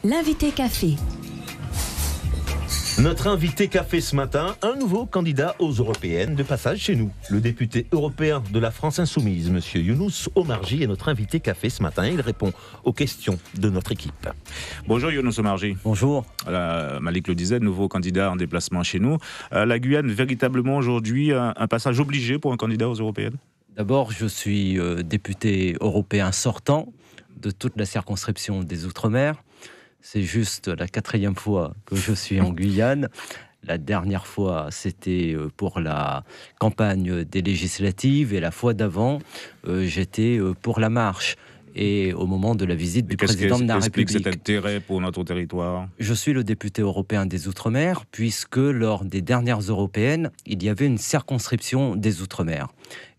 L'invité café. Notre invité café ce matin, un nouveau candidat aux européennes de passage chez nous. Le député européen de la France Insoumise, M. Younous Omarjee, est notre invité café ce matin. Il répond aux questions de notre équipe. Bonjour Younous Omarjee. Bonjour. Malik le disait, nouveau candidat en déplacement chez nous. La Guyane, véritablement aujourd'hui, un passage obligé pour un candidat aux européennes? D'abord, je suis député européen sortant de toute la circonscription des Outre-mer. C'est juste la 4e fois que je suis en Guyane. La dernière fois, c'était pour la campagne des législatives et la fois d'avant, j'étais pour la marche. Et au moment de la visite du président de la République. Qu'est-ce qui explique cet intérêt pour notre territoire ? Je suis le député européen des Outre-mer, puisque lors des dernières européennes, il y avait une circonscription des Outre-mer.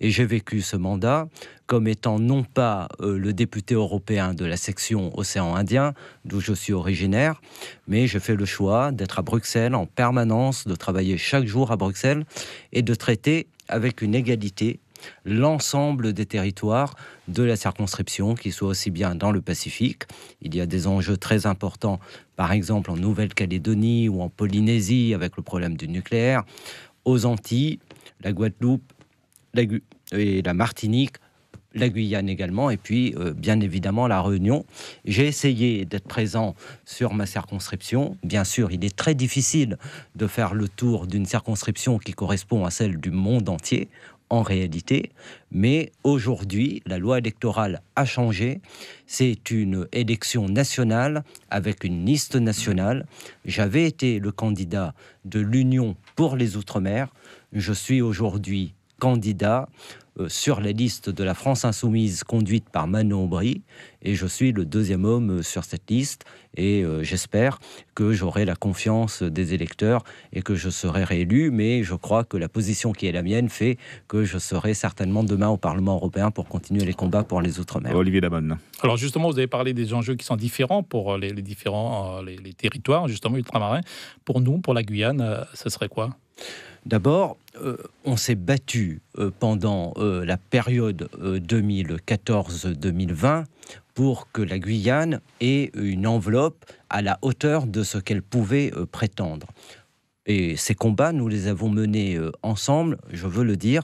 Et j'ai vécu ce mandat comme étant non pas le député européen de la section Océan Indien, d'où je suis originaire, mais j'ai fait le choix d'être à Bruxelles en permanence, de travailler chaque jour à Bruxelles et de traiter avec une égalité l'ensemble des territoires de la circonscription, qui soit aussi bien dans le Pacifique. Il y a des enjeux très importants, par exemple en Nouvelle-Calédonie ou en Polynésie, avec le problème du nucléaire, aux Antilles, la Guadeloupe et la Martinique, la Guyane également, et puis bien évidemment la Réunion. J'ai essayé d'être présent sur ma circonscription. Bien sûr, il est très difficile de faire le tour d'une circonscription qui correspond à celle du monde entier, en réalité, mais aujourd'hui, la loi électorale a changé. C'est une élection nationale avec une liste nationale. J'avais été le candidat de l'Union pour les Outre-mer. Je suis aujourd'hui candidat sur la liste de la France Insoumise conduite par Manon Aubry, et je suis le 2e homme sur cette liste, et j'espère que j'aurai la confiance des électeurs et que je serai réélu, mais je crois que la position qui est la mienne fait que je serai certainement demain au Parlement européen pour continuer les combats pour les Outre-mer. Olivier Dabonne. Alors justement, vous avez parlé des enjeux qui sont différents pour les différents les territoires, justement ultramarins. Pour nous, pour la Guyane, ce serait quoi ? D'abord, on s'est battu pendant la période 2014-2020 pour que la Guyane ait une enveloppe à la hauteur de ce qu'elle pouvait prétendre. Et ces combats, nous les avons menés ensemble, je veux le dire,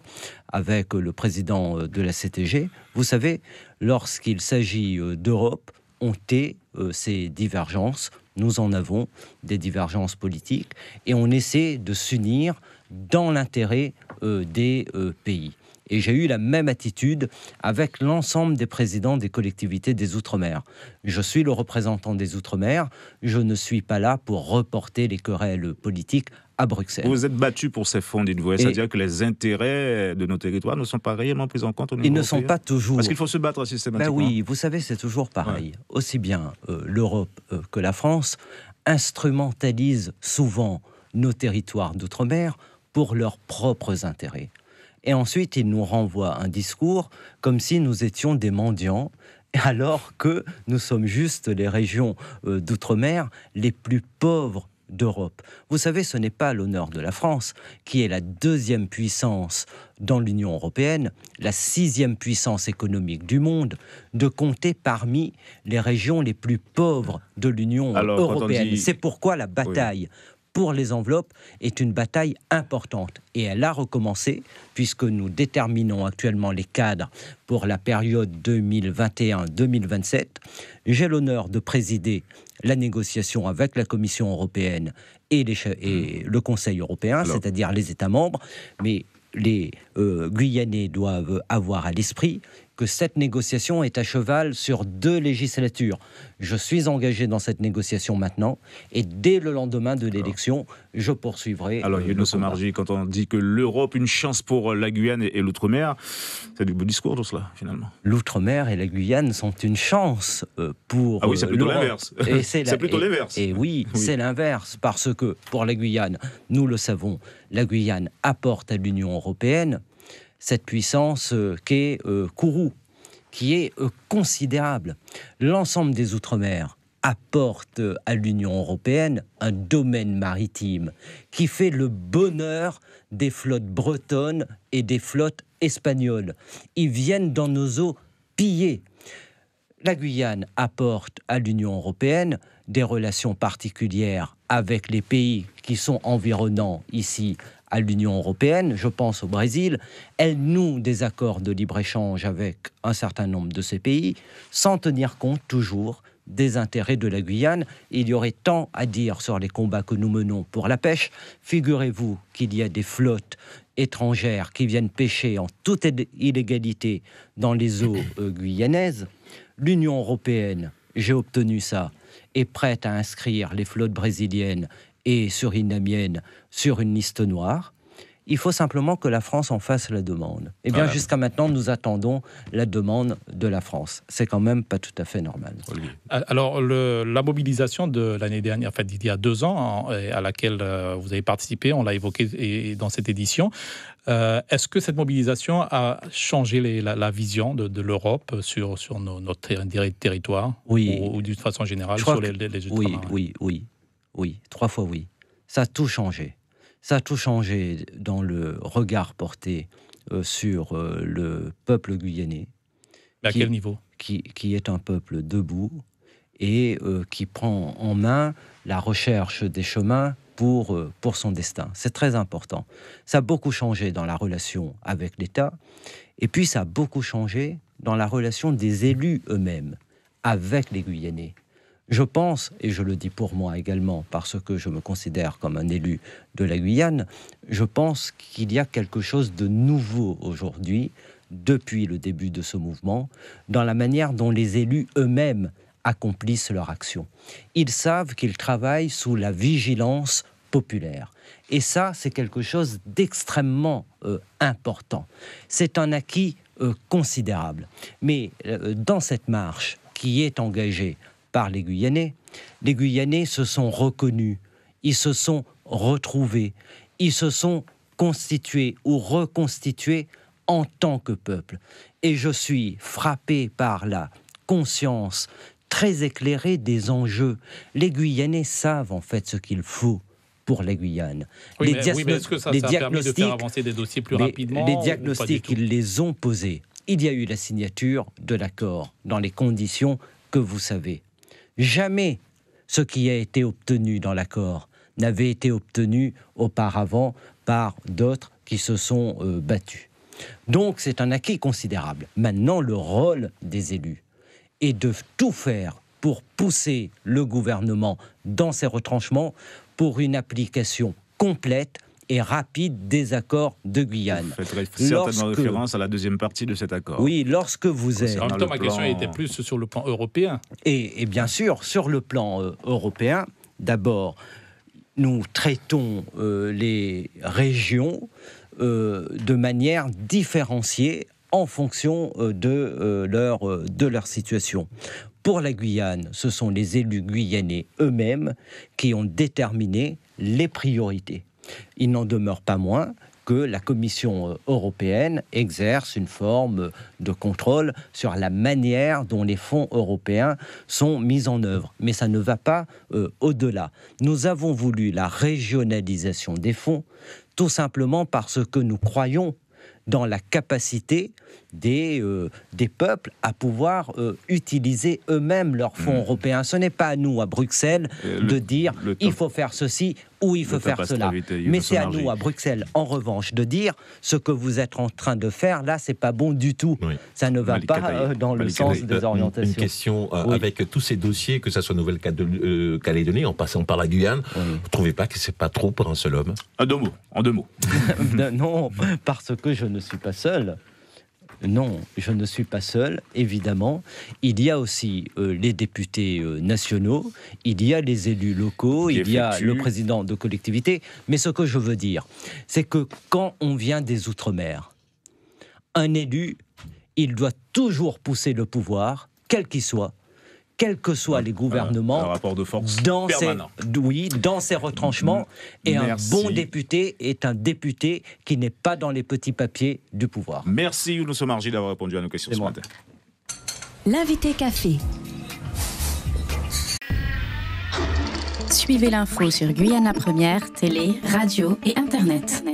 avec le président de la CTG. Vous savez, lorsqu'il s'agit d'Europe, on tait ces divergences. Nous en avons des divergences politiques et on essaie de s'unir dans l'intérêt des pays. Et j'ai eu la même attitude avec l'ensemble des présidents des collectivités des Outre-mer. Je suis le représentant des Outre-mer, je ne suis pas là pour reporter les querelles politiques à Bruxelles. Vous êtes battu pour ces fonds, dites-vous, c'est-à-dire que les intérêts de nos territoires ne sont pas réellement pris en compte au niveau Ils ne européen. sont pas toujours... Parce qu'il faut se battre systématiquement. Ben oui, vous savez, c'est toujours pareil. Ouais. Aussi bien l'Europe que la France instrumentalisent souvent nos territoires d'outre-mer pour leurs propres intérêts. Et ensuite, ils nous renvoient un discours comme si nous étions des mendiants, alors que nous sommes juste les régions d'outre-mer les plus pauvres d'Europe. Vous savez, ce n'est pas l'honneur de la France, qui est la 2e puissance dans l'Union européenne, la 6e puissance économique du monde, de compter parmi les régions les plus pauvres de l'Union européenne. C'est pourquoi la bataille pour les enveloppes est une bataille importante. Et elle a recommencé, puisque nous déterminons actuellement les cadres pour la période 2021-2027. J'ai l'honneur de présider la négociation avec la Commission européenne et le Conseil européen, c'est-à-dire les États membres. Mais les Guyanais doivent avoir à l'esprit que cette négociation est à cheval sur 2 législatures. Je suis engagé dans cette négociation maintenant, et dès le lendemain de l'élection, je poursuivrai. Alors, Younous Omarjee, quand on dit que l'Europe, une chance pour la Guyane et l'Outre-mer, c'est du beau discours tout cela, finalement. L'Outre-mer et la Guyane sont une chance pour Ah oui, c'est plutôt l'inverse. C'est plutôt l'inverse. Et oui, c'est l'inverse, parce que pour la Guyane, nous le savons, la Guyane apporte à l'Union européenne cette puissance qu'est Kourou, qui est considérable. L'ensemble des Outre-mer apporte à l'Union européenne un domaine maritime qui fait le bonheur des flottes bretonnes et des flottes espagnoles. Ils viennent dans nos eaux piller. La Guyane apporte à l'Union européenne des relations particulières avec les pays qui sont environnants ici à l'Union européenne, je pense au Brésil. Elle noue des accords de libre-échange avec un certain nombre de ces pays, sans tenir compte toujours des intérêts de la Guyane. Il y aurait tant à dire sur les combats que nous menons pour la pêche. Figurez-vous qu'il y a des flottes étrangères qui viennent pêcher en toute illégalité dans les eaux guyanaises. L'Union européenne, j'ai obtenu ça, est prête à inscrire les flottes brésiliennes et surinamiennes sur une liste noire. Il faut simplement que la France en fasse la demande. Eh bien, jusqu'à maintenant, nous attendons la demande de la France. C'est quand même pas tout à fait normal. Alors, la mobilisation de l'année dernière, en fait, d'il y a 2 ans, à laquelle vous avez participé, on l'a évoqué dans cette édition. Est-ce que cette mobilisation a changé la vision de l'Europe sur notre territoire, ou d'une façon générale sur les ultramarins? Oui, 3 fois oui. Ça a tout changé. Ça a tout changé dans le regard porté sur le peuple guyanais. À quel niveau ? Qui est un peuple debout et qui prend en main la recherche des chemins pour son destin. C'est très important. Ça a beaucoup changé dans la relation avec l'État, et puis ça a beaucoup changé dans la relation des élus eux-mêmes avec les Guyanais. Je pense, et je le dis pour moi également, parce que je me considère comme un élu de la Guyane, je pense qu'il y a quelque chose de nouveau aujourd'hui, depuis le début de ce mouvement, dans la manière dont les élus eux-mêmes accomplissent leur action. Ils savent qu'ils travaillent sous la vigilance populaire. Et ça, c'est quelque chose d'extrêmement important. C'est un acquis considérable. Mais dans cette marche qui est engagée par les Guyanais se sont reconnus, ils se sont retrouvés, ils se sont constitués ou reconstitués en tant que peuple. Et je suis frappé par la conscience très éclairée des enjeux. Les Guyanais savent en fait ce qu'il faut pour la Guyane. Mais est-ce que ça a permis de faire avancer des dossiers plus rapidement? Les diagnostics, ils les ont posés. Il y a eu la signature de l'accord dans les conditions que vous savez. Jamais ce qui a été obtenu dans l'accord n'avait été obtenu auparavant par d'autres qui se sont battus. Donc c'est un acquis considérable. Maintenant, le rôle des élus est de tout faire pour pousser le gouvernement dans ses retranchements pour une application complète et rapide des accords de Guyane. Vous faites certainement référence à la deuxième partie de cet accord. Oui, lorsque vous êtes... En même temps, ma question était plus sur le plan européen. Et bien sûr, sur le plan européen, d'abord, nous traitons les régions de manière différenciée en fonction de leur situation. Pour la Guyane, ce sont les élus guyanais eux-mêmes qui ont déterminé les priorités. Il n'en demeure pas moins que la Commission européenne exerce une forme de contrôle sur la manière dont les fonds européens sont mis en œuvre. Mais ça ne va pas au-delà. Nous avons voulu la régionalisation des fonds, tout simplement parce que nous croyons dans la capacité des peuples à pouvoir utiliser eux-mêmes leurs fonds européens. Ce n'est pas à nous, à Bruxelles, de dire il faut faire ceci ou il faut faire cela. Mais c'est à nous, à Bruxelles, en revanche, de dire ce que vous êtes en train de faire, là, c'est pas bon du tout. Oui. Ça ne va pas dans le sens des orientations. Une question, avec tous ces dossiers, que ce soit Nouvelle-Calédonie, en passant par la Guyane, vous ne trouvez pas que c'est pas trop pour un seul homme? En deux mots. Non, parce que je ne suis pas seul. Non, je ne suis pas seul, évidemment. Il y a aussi les députés nationaux, il y a les élus locaux, il y a le président de collectivité. Mais ce que je veux dire, c'est que quand on vient des Outre-mer, un élu, il doit toujours pousser le pouvoir, quel qu'il soit, quels que soient les gouvernements, un rapport de force dans ses retranchements. Et Merci. Un bon député est un député qui n'est pas dans les petits papiers du pouvoir. Merci Younous Omarji d'avoir répondu à nos questions ce matin. L'invité café. Suivez l'info sur Guyana Première, télé, radio et internet.